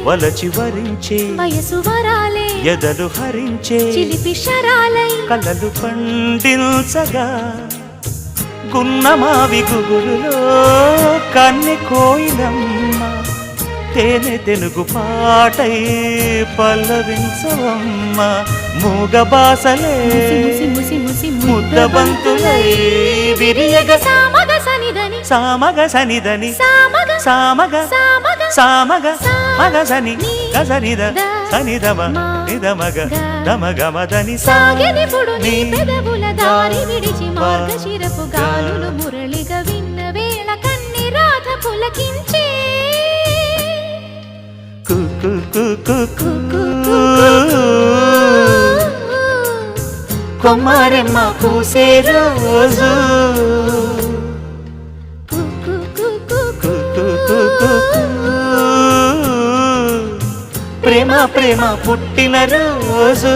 వలచి వరించే వయసు వరాలే ఎదలు హరించే చిలిపి శరాలై కలలు పండించగా గున్నమావి గుగురులో కన్నె కోయిలమ్మ తేనె తెనుగు పాటై పల్లవించవమ్మ మూగ బాసలే ముద్ద బంతులై విరియగ సామగ సనిదని సామగ సనిదని సామగ సామగ సామగ సామగ మగ సని గసనిద సనిదమ నిదమగ దమగమదని సాగెనిపుడు నీ పెదవుల దారి విడిచి మార్గశిరపు గాలులు మురళిగా విన్న వేళ కన్ని రాధ పులకించే కు కు కు కు కు కొమ్మరెమ్మ పూసే రోజు ప్రేమ ప్రేమ పుట్టిన రోజు